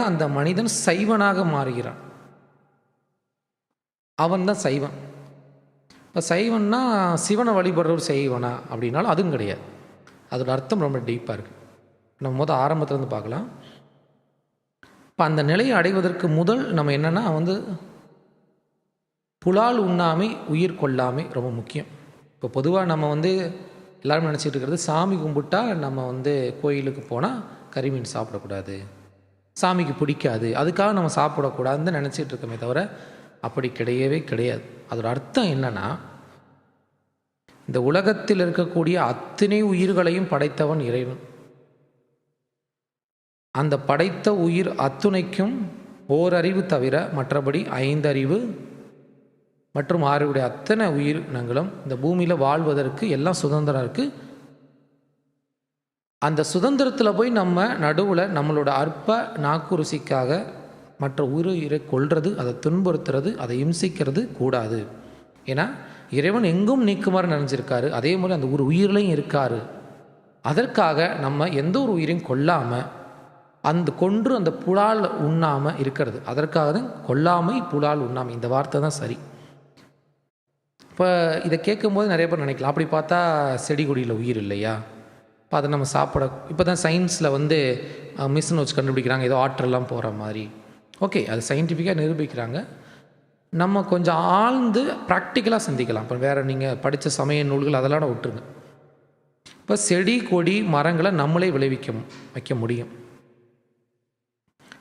அந்த மனிதன் சைவனாக மாறுகிறான். அவன் தான் சைவன். இப்போ சைவன்னா சிவனை வழிபடுறவர் செய்வனா அப்படின்னாலும் அதுவும் கிடையாது. அதோட அர்த்தம் ரொம்ப டீப்பாக இருக்குது. நம்ம ஆரம்பத்துலேருந்து பார்க்கலாம். இப்போ அந்த நிலையை அடைவதற்கு முதல் நம்ம என்னென்னா புலால் உண்ணாமை உயிர் கொள்ளாமை ரொம்ப முக்கியம். இப்போ பொதுவாக நம்ம எல்லோரும் நினச்சிட்டு இருக்கிறது, சாமி கும்பிட்டா நம்ம கோயிலுக்கு போனால் கறிமீன் சாப்பிடக்கூடாது, சாமிக்கு பிடிக்காது, அதுக்காக நம்ம சாப்பிடக்கூடாதுன்னு நினச்சிட்டு இருக்கோமே தவிர அப்படி கிடையவே கிடையாது. அதோட அர்த்தம் என்னன்னா, இந்த உலகத்தில் இருக்கக்கூடிய அத்தனை உயிர்களையும் படைத்தவன் இறைவன். அந்த படைத்த உயிர் அத்துணைக்கும் ஓரறிவு தவிர மற்றபடி 5 அறிவு மற்றும் 6 அத்தனை உயிரினங்களும் இந்த பூமியில் வாழ்வதற்கு எல்லாம் சுதந்திரம் இருக்குது. அந்த சுதந்திரத்தில் போய் நம்ம நடுவில் நம்மளோட அற்ப நாக்குருசிக்காக மற்ற உயிரை கொல்றது, அதை துன்புறுத்துறது, அதை இம்சிக்கிறது கூடாது. ஏன்னா இறைவன் எங்கும் நீக்குமாறு நினைஞ்சிருக்காரு, அதே மாதிரி அந்த ஒரு உயிரிலையும் இருக்காரு. அதற்காக நம்ம எந்த ஒரு உயிரையும் கொல்லாமல் கொன்று அந்த புலால் உண்ணாமல் இருக்கிறது. அதற்காக தான் கொல்லாமை புலால் உண்ணாமை, இந்த வார்த்தை தான் சரி. இப்போ இதை கேட்கும்போது நிறைய பேர் நினைக்கலாம், அப்படி பார்த்தா செடி கொடியில் உயிர் இல்லையா, இப்போ அதை நம்ம சாப்பிட இப்போ தான் சயின்ஸில் மிஷின் வச்சு கண்டுபிடிக்கிறாங்க, ஏதோ ஆற்றெல்லாம் போகிற மாதிரி. ஓகே, அது சயின்டிஃபிக்காக நிரூபிக்கிறாங்க. நம்ம கொஞ்சம் ஆழ்ந்து ப்ராக்டிக்கலாக சிந்திக்கலாம். இப்போ வேறு நீங்கள் படித்த சமய நூல்கள் அதெல்லாம் விட்டுருங்க. இப்போ செடி கொடி மரங்களை நம்மளே வைக்க முடியும்.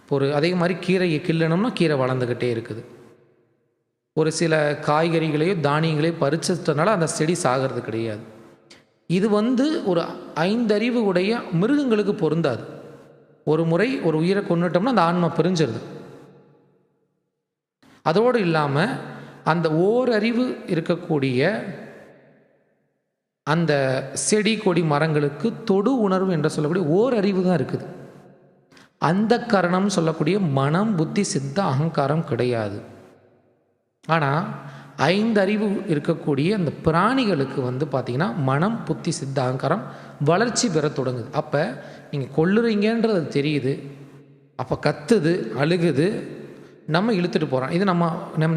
இப்போ அதே மாதிரி கீரையை கிள்ளணும்னா கீரை வளர்ந்துக்கிட்டே இருக்குது. ஒரு சில காய்கறிகளையோ தானியங்களையோ பறிச்சதுனால அந்த செடி சாகிறது கிடையாது. இது ஒரு 5 அறிவு உடைய மிருகங்களுக்கு பொருந்தாது. ஒரு முறை ஒரு உயிரை கொண்டுட்டோம்னா அந்த ஆன்மா பிரிஞ்சிருது. அதோடு இல்லாமல் அந்த ஓரறிவு இருக்கக்கூடிய அந்த செடி கொடி மரங்களுக்கு தொடு உணர்வு என்று சொல்லக்கூடிய ஓரறிவு தான் இருக்குது. அந்த கரணம் சொல்லக்கூடிய மனம் புத்தி சித்த அகங்காரம் கிடையாது. ஆனால் 5 அறிவு இருக்கக்கூடிய அந்த பிராணிகளுக்கு பார்த்திங்கன்னா மனம் புத்தி சித்த அகங்காரம் வளர்ச்சி பெற தொடங்குது. அப்போ நீங்கள் கொல்லுறீங்கன்றது தெரியுது, அப்போ கத்துது, அழுகுது, நம்ம இழுத்துட்டு போகிறோம். இது நம்ம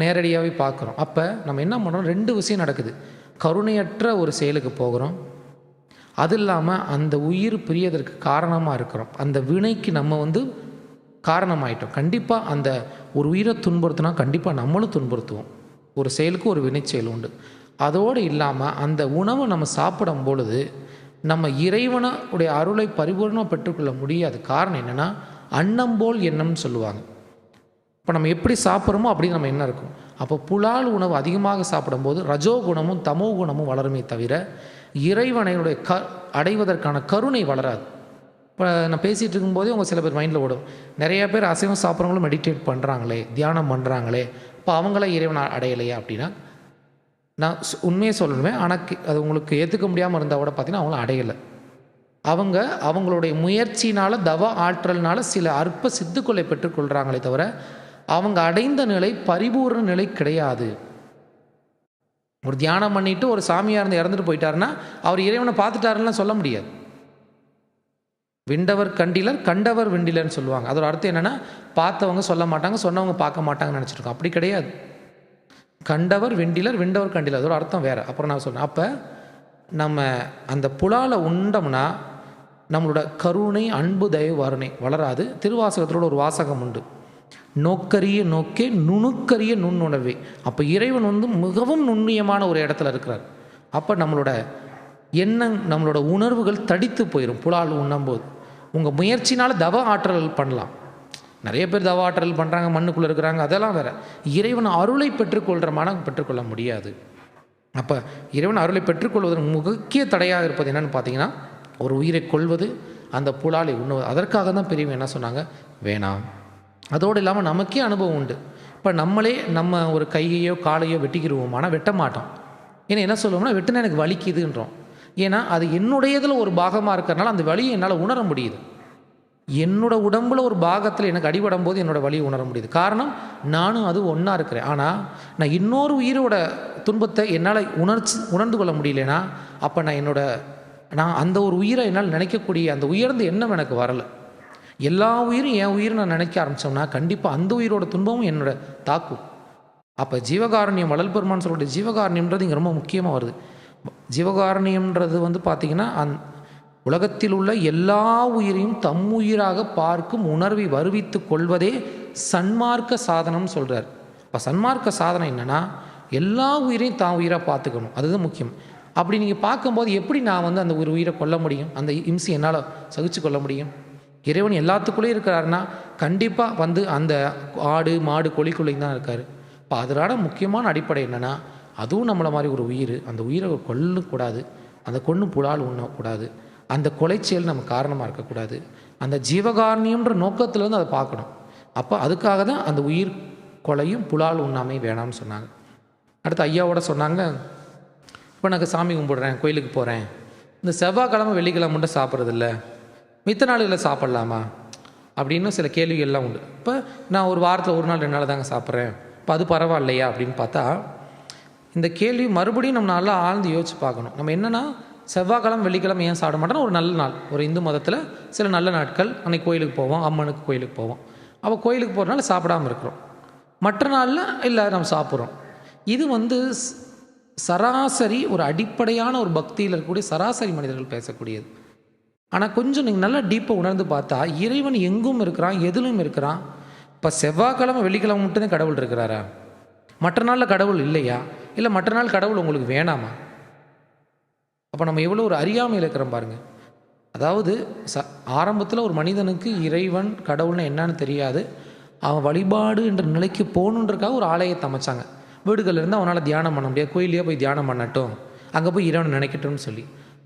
நேரடியாகவே பார்க்குறோம். அப்போ நம்ம என்ன பண்ணுறோம், 2 விஷயம் நடக்குது. கருணையற்ற ஒரு செயலுக்கு போகிறோம், அது இல்லாமல் அந்த உயிர் பிரியதற்கு காரணமாக இருக்கிறோம். அந்த வினைக்கு நம்ம காரணமாயிட்டோம். கண்டிப்பாக அந்த ஒரு உயிரை துன்புறுத்தினா கண்டிப்பாக நம்மளும் துன்புறுத்துவோம். ஒரு செயலுக்கு ஒரு வினை செயல் உண்டு. அதோடு இல்லாமல் அந்த உணவை நம்ம சாப்பிடும் பொழுது நம்ம இறைவனுடைய அருளை பரிபூர்ணமாக பெற்றுக்கொள்ள முடியாது. காரணம் என்னென்னா, அன்னம் போல் எண்ணம்னு சொல்லுவாங்க. இப்போ நம்ம எப்படி சாப்பிட்றோமோ அப்படி நம்ம என்ன இருக்கும். அப்போ புலால் உணவு அதிகமாக சாப்பிடும்போது ரஜோகுணமும் தமோ குணமும் வளருமே தவிர இறைவனையுடைய அடைவதற்கான கருணை வளராது. இப்போ நான் பேசிகிட்டு இருக்கும்போதே உங்கள் சில பேர் மைண்டில் ஓடும், நிறைய பேர் அசைவம் சாப்பிட்றவங்களும் மெடிடேட் பண்ணுறாங்களே, தியானம் பண்ணுறாங்களே, இப்போ அவங்கள இறைவனை அடையலையா அப்படின்னா, நான் உண்மையை சொல்லணுமே. ஆனால் அது உங்களுக்கு ஏற்றுக்க முடியாமல் இருந்தால் கூட பார்த்தீங்கன்னா அவங்கள அடையலை. அவங்களுடைய முயற்சினால் தவ ஆற்றல்னால சில அற்ப சித்துக்களை பெற்றுக்கொள்கிறாங்களே தவிர அவங்க அடைந்த நிலை பரிபூர்ண நிலை கிடையாது. ஒரு தியானம் பண்ணிட்டு ஒரு சாமியாக இருந்து இறந்துட்டு போயிட்டாருன்னா அவர் இறைவனை பார்த்துட்டாருன்னு சொல்ல முடியாது. விண்டவர் கண்டிலர் கண்டவர் விண்டிலர்னு சொல்லுவாங்க. அதோட அர்த்தம் என்னென்னா, பார்த்தவங்க சொல்ல மாட்டாங்க, சொன்னவங்க பார்க்க மாட்டாங்கன்னு நினச்சிருக்கோம். அப்படி கிடையாது. கண்டவர் விண்டிலர் விண்டவர் கண்டிலர், அதோட அர்த்தம் வேறு. அப்புறம் நான் சொன்னேன், அப்போ நம்ம அந்த புலாலை உண்டோம்னா நம்மளோட கருணை அன்பு தயவு வருணை வளராது. திருவாசகத்தோட ஒரு வாசகம் உண்டு, நோக்கரிய நோக்கே நுணுக்கரிய நுண்ணுணர்வே. அப்போ இறைவன் மிகவும் நுண்ணியமான ஒரு இடத்துல இருக்கிறார். அப்போ நம்மளோட எண்ணம் நம்மளோட உணர்வுகள் தடித்து போயிடும். புலால் உண்ணும்போது உங்கள் முயற்சினால் தவ ஆற்றல் பண்ணலாம். நிறைய பேர் தவ ஆற்றல் பண்ணுறாங்க, மண்ணுக்குள்ளே இருக்கிறாங்க, அதெல்லாம் வேறு. இறைவன் அருளை பெற்றுக்கொள்கிற மனம் பெற்றுக்கொள்ள முடியாது. அப்போ இறைவன் அருளை பெற்றுக்கொள்வதற்கு முக்கிய தடையாக இருப்பது என்னென்னு பார்த்தீங்கன்னா, ஒரு உயிரை கொள்வது, அந்த புலாலை உண்ணுவது. அதற்காக தான் பெரியவங்க என்ன சொன்னாங்க, வேணாம். அதோடு இல்லாமல் நமக்கே அனுபவம் உண்டு. இப்போ நம்ம ஒரு கையையோ காலையோ வெட்டிக்கிடுவோம், ஆனால் வெட்ட மாட்டோம். ஏன்னா என்ன சொல்லுவோம்னா, வெட்டினா எனக்கு வலிக்குதுன்றோம். ஏன்னா அது என்னுடையதில் ஒரு பாகமாக இருக்கிறனால அந்த வலியை என்னால் உணர முடியுது. என்னோடய உடம்பில் ஒரு பாகத்தில் எனக்கு அடிபடும் போது என்னோடய வலியை உணர முடியுது. காரணம், நானும் அது ஒன்றா இருக்கிறேன். ஆனால் நான் இன்னொரு உயிரோட துன்பத்தை என்னால் உணர்ந்து கொள்ள முடியலனா, அப்போ நான் அந்த ஒரு உயிரை என்னால் நினைக்கக்கூடிய அந்த உயர்ந்த எண்ணம் எனக்கு வரலை. எல்லா உயிரும் என் உயிர் நான் நினைக்க ஆரம்பித்தோம்னா கண்டிப்பாக அந்த உயிரோட துன்பமும் என்னோட தாக்கும். அப்போ ஜீவகாருண்யம், வள்ளல் பெருமான் சொல்லக்கூடிய ஜீவகாருண்யம்ன்றது இங்கே ரொம்ப முக்கியமாக வருது. ஜீவகாருண்யம்ன்றது வந்து பார்த்திங்கன்னா உலகத்தில் உள்ள எல்லா உயிரையும் தம் உயிராக பார்க்கும் உணர்வை வருவித்து கொள்வதே சன்மார்க்க சாதனம்னு சொல்கிறார். இப்போ சன்மார்க்க சாதனம் என்னென்னா எல்லா உயிரையும் தான் உயிராக பார்த்துக்கணும், அதுதான் முக்கியம். அப்படி நீங்கள் பார்க்கும்போது எப்படி நான் வந்து அந்த ஒரு உயிரை கொல்ல முடியும், அந்த இம்சி என்னால் சகிச்சு கொள்ள முடியும்? இறைவன் எல்லாத்துக்குள்ளேயும் இருக்கிறாருன்னா கண்டிப்பாக வந்து அந்த ஆடு மாடு கோழிக்குள்ளேயும் தான் இருக்கார். இப்போ அதோட முக்கியமான அடிப்படை என்னென்னா அதுவும் நம்மளை மாதிரி ஒரு உயிர், அந்த உயிரை கொல்லக்கூடாது, அந்த கொன்று புலால் உண்ணக்கூடாது, அந்த கொலைச்செயல் நம்ம காரணமாக இருக்கக்கூடாது. அந்த ஜீவகாருண்யம்ன்ற நோக்கத்தில் வந்து அதை பார்க்கணும். அப்போ அதுக்காக தான் அந்த உயிர் கொலையும் புலால் உண்ணாமை வேணாம்னு சொன்னாங்க. அடுத்து ஐயாவோட சொன்னாங்க, இப்போ நான் சாமி கும்பிடுறேன், கோயிலுக்கு போகிறேன், இந்த செவ்வாய்க்கிழமை வெள்ளிக்கிழமை மட்டும் சாப்பிட்றதில்ல, மித்த நாளில் சாப்பிட்லாமா அப்படின்னு சில கேள்விகள்லாம் உண்டு. இப்போ நான் ஒரு வாரத்தில் ஒரு நாள் 2 நாள் தாங்க சாப்பிட்றேன், இப்போ அது பரவாயில்லையா அப்படின்னு பார்த்தா இந்த கேள்வி மறுபடியும் நம்ம நல்லா ஆழ்ந்து யோசிச்சு பார்க்கணும். நம்ம என்னென்னா செவ்வாய்க்கிழமை வெள்ளிக்கிழமை ஏன் சாப்பிட மாட்டோம்னா ஒரு நல்ல நாள், ஒரு இந்து மதத்தில் சில நல்ல நாட்கள், அன்றைக்கி கோயிலுக்கு போவோம், அம்மனுக்கு கோயிலுக்கு போவோம், அப்போ கோயிலுக்கு போகிறனால சாப்பிடாமல் இருக்கிறோம், மற்ற நாளில் இல்லை நம்ம சாப்பிட்றோம். இது வந்து சராசரி ஒரு அடிப்படையான ஒரு பக்தியில் இருக்கக்கூடிய சராசரி மனிதர்கள் பேசக்கூடியது. ஆனால் கொஞ்சம் நீங்கள் நல்லா டீப்பாக உணர்ந்து பார்த்தா இறைவன் எங்கும் இருக்கிறான், எதிலும் இருக்கிறான். இப்போ செவ்வாய்க்கிழமை வெள்ளிக்கிழமை மட்டும்தான் கடவுள் இருக்கிறாரா? மற்ற நாளில் கடவுள் இல்லையா? இல்லை மற்ற நாள் கடவுள் உங்களுக்கு வேணாமா? அப்போ நம்ம எவ்வளோ ஒரு அறியாமையில் இருக்கிறோம் பாருங்கள். அதாவது ஆரம்பத்தில் ஒரு மனிதனுக்கு இறைவன் கடவுள்னு என்னன்னு தெரியாது, அவன் வழிபாடு என்ற நிலைக்கு போகணுன்றக்காக ஒரு ஆலயத்தை அமைச்சாங்க. வீடுகளில் இருந்து அவனால் தியானம் பண்ண முடியாது, கோயிலே போய் தியானம் பண்ணட்டும், அங்கே போய் இறைவன் நினைக்கட்டும்னு சொல்லி.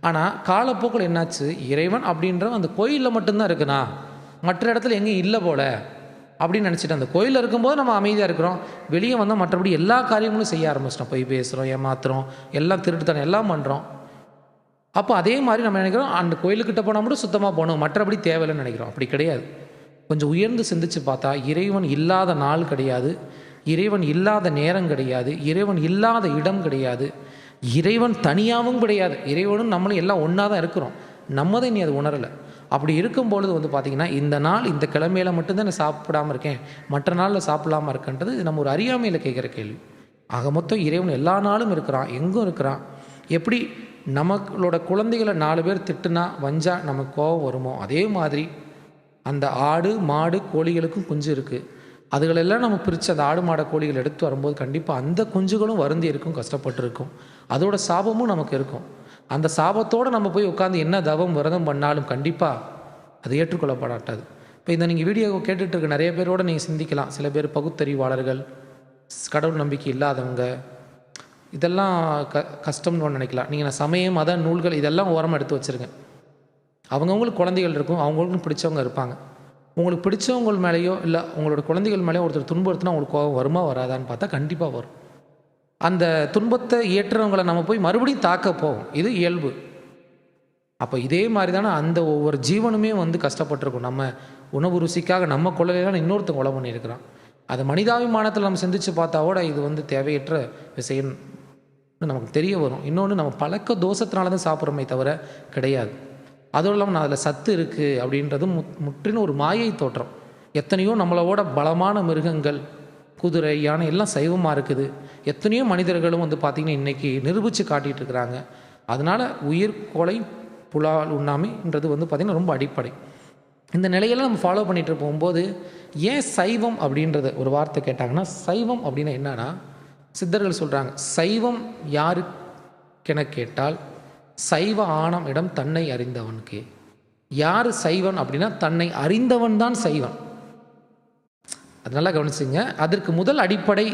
ஆனால் காலப்போக்கில் என்னாச்சு, இறைவன் அப்படின்ற அந்த கோயிலில் மட்டும்தான் இருக்குண்ணா, மற்ற இடத்துல எங்கேயும் இல்லை போல அப்படின்னு நினச்சிட்டு அந்த கோயிலில் இருக்கும்போது நம்ம அமைதியாக இருக்கிறோம், வெளியே வந்தால் மற்றபடி எல்லா காரியங்களும் செய்ய ஆரம்பிச்சிட்டோம், போய் பேசுகிறோம், ஏமாத்துறோம், எல்லாம் திருட்டுத்தனம் எல்லாம் பண்ணுறோம். அப்போ அதே மாதிரி நம்ம நினைக்கிறோம் அந்த கோயிலுக்கிட்ட போனால் மட்டும் சுத்தமாக போகணும், மற்றபடி தேவையில்லைன்னு நினைக்கிறோம். அப்படி கிடையாது. கொஞ்சம் உயர்ந்து சிந்திச்சு பார்த்தா இறைவன் இல்லாத நாள் கிடையாது, இறைவன் இல்லாத நேரம் கிடையாது, இறைவன் இல்லாத இடம் கிடையாது, இறைவன் தனியாகவும் கிடையாது. இறைவனும் நம்மளும் எல்லாம் ஒன்றா தான் இருக்கிறோம், நம்ம தான் நீ அதை உணரலை. அப்படி இருக்கும்பொழுது வந்து பார்த்திங்கன்னா இந்த நாள் இந்த கிழமையில் மட்டும்தான் நான் சாப்பிடாமல் இருக்கேன், மற்ற நாளில் சாப்பிடாமல் இருக்கேன்றது நம்ம ஒரு அறியாமையில் கேட்குற கேள்வி. ஆக மொத்தம் இறைவன் எல்லா நாளும் இருக்கிறான், எங்கும் இருக்கிறான். எப்படி நம்மளோட குழந்தைகளை 4 பேர் திட்டுனா வஞ்சா நமக்கு கோபம் வருமோ, அதே மாதிரி அந்த ஆடு மாடு கோழிகளுக்கும் குஞ்சு இருக்குது. அதுகளெல்லாம் நம்ம பிரித்து அந்த ஆடு மாட கோழிகள் எடுத்து வரும்போது கண்டிப்பாக அந்த குஞ்சுகளும் வருந்தி இருக்கும், கஷ்டப்பட்டு இருக்கும், அதோட சாபமும் நமக்கு இருக்கும். அந்த சாபத்தோடு நம்ம போய் உட்காந்து என்ன தவம் விரதம் பண்ணாலும் கண்டிப்பாக அது ஏற்றுக்கொள்ளப்படாது. இப்போ இந்த நீங்கள் வீடியோ கேட்டுட்டு இருக்க நிறைய பேரோடு நீங்கள் சிந்திக்கலாம். சில பேர் பகுத்தறிவாளர்கள், கடவுள் நம்பிக்கை இல்லாதவங்க, இதெல்லாம் கஷ்டம்னு நினைக்கலாம். நீங்கள் சமயம் மத நூல்கள் இதெல்லாம் ஓரமாக எடுத்து வச்சுருங்க. அவங்கவுங்களுக்கு குழந்தைகள் இருக்கும், அவங்களுக்கும் பிடிச்சவங்க இருப்பாங்க. உங்களுக்கு பிடிச்சவங்க மேலேயோ இல்லை உங்களோட குழந்தைகள் மேலேயோ ஒருத்தர் துன்புறுத்தினா உங்களுக்கு கோபம் வருமா வராதான்னு பார்த்தா கண்டிப்பாக வரும். அந்த துன்பத்தை ஏற்றுறவங்களை நம்ம போய் மறுபடியும் தாக்க போவோம், இது இயல்பு. அப்போ இதே மாதிரி தானே அந்த ஒவ்வொரு ஜீவனுமே வந்து கஷ்டப்பட்டிருக்கும். நம்ம உணவு ருசிக்காக நம்ம கொள்ளையெல்லாம் இன்னொருத்தன் கொலை பண்ணியிருக்கிறான். அது மனிதாபிமானத்தில் நம்ம சிந்திச்சு பார்த்தாவோட இது வந்து தேவையற்ற விஷயம் நமக்கு தெரிய வரும். இன்னொன்று நம்ம பழக்க தோஷத்தினால தான் சாப்பிட்றோமே தவிர கிடையாது. அதுவும் இல்லாமல் நான் அதில் சத்து இருக்குது அப்படின்றது முற்றிலும் ஒரு மாயை தோற்றம். எத்தனையோ நம்மளோட பலமான மிருகங்கள், குதிரை, யானை எல்லாம் சைவமாக இருக்குது. எத்தனையோ மனிதர்களும் வந்து பார்த்திங்கன்னா இன்றைக்கி நிரூபித்து காட்டிகிட்டு இருக்கிறாங்க. அதனால் உயிர் கொலை புலால் உண்ணாமைன்றது வந்து பார்த்திங்கன்னா ரொம்ப அடிப்படை. இந்த நிலையெல்லாம் நம்ம ஃபாலோ பண்ணிகிட்டு போகும்போது ஏன் சைவம் அப்படின்றத ஒரு வார்த்தை கேட்டாங்கன்னா, சைவம் அப்படின்னா என்னன்னா, சித்தர்கள் சொல்கிறாங்க சைவம் யாருக்கென கேட்டால் சைவ ஆணம் இடம் தன்னை அறிந்தவனுக்கு. யார் சைவன் அப்படின்னா தன்னை அறிந்தவன் தான் சைவன். அதனால கவனிச்சுங்க. அதற்கு முதல் அடிப்படை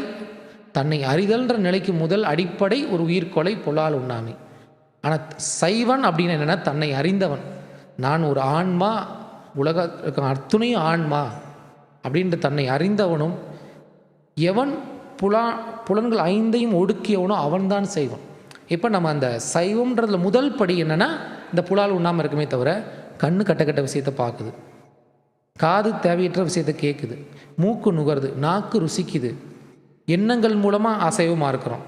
தன்னை அறிதல்ன்ற நிலைக்கு முதல் அடிப்படை ஒரு உயிர்கொலை புலால் உண்ணாமை. ஆனால் சைவன் அப்படின்னு என்னென்னா தன்னை அறிந்தவன். நான் ஒரு ஆன்மா, உலக அத்துணையும் ஆன்மா அப்படின்ற தன்னை அறிந்தவனும், எவன் புலன்கள் 5ஐயும் ஒடுக்கியவனோ அவன்தான் சைவன். இப்போ நம்ம அந்த சைவம்ன்றதுல முதல் படி என்னென்னா இந்த புலால் உண்ணாமல் இருக்குமே தவிர கண்ணு கட்ட விஷயத்தை பார்க்குது, காது தேவையற்ற விஷயத்தை கேட்குது, மூக்கு நுகருது, நாக்கு ருசிக்குது, எண்ணங்கள் மூலமாக அசைவமாக இருக்கிறோம்.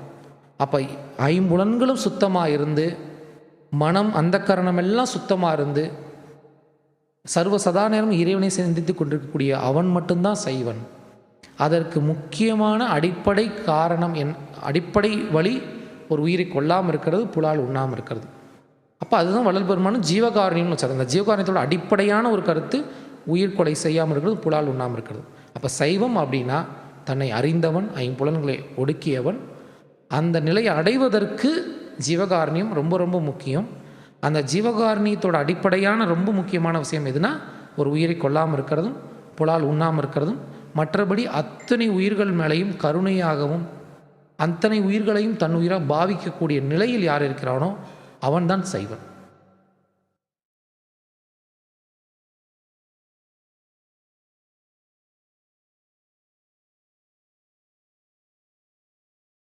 அப்போ 5 புலன்களும் சுத்தமாக இருந்து, மனம் அந்த கரணமெல்லாம் சுத்தமாக இருந்து, சர்வ சதா நேரம் இறைவனை சிந்தித்து கொண்டிருக்கக்கூடிய அவன் மட்டும்தான் சைவன். அதற்கு முக்கியமான அடிப்படை காரணம் அடிப்படை வழி ஒரு உயிரை கொல்லாமல் இருக்கிறது, புலால் உண்ணாமல் இருக்கிறது. அப்போ அதுதான் வள்ளல் பெருமானும் ஜீவகாரணியம்னு வச்சார். அந்த ஜீவகாரணியத்தோட அடிப்படையான ஒரு கருத்து உயிர் கொலை செய்யாமல் இருக்கிறது, புலால் உண்ணாமல் இருக்கிறது. அப்போ சைவம் அப்படின்னா தன்னை அறிந்தவன், ஐம்புலன்களை ஒடுக்கியவன். அந்த நிலையை அடைவதற்கு ஜீவகாரணியம் ரொம்ப ரொம்ப முக்கியம். அந்த ஜீவகாரணியத்தோட அடிப்படையான ரொம்ப முக்கியமான விஷயம் எதுனா ஒரு உயிரை கொல்லாமல் இருக்கிறதும் புலால் உண்ணாமல் இருக்கிறதும். மற்றபடி அத்தனை உயிர்கள் மேலேயும் கருணையாகவும் அத்தனை உயிர்களையும் தன் உயிராக பாவிக்கக்கூடிய நிலையில் யார் இருக்கிறானோ அவன்தான் சைவன்.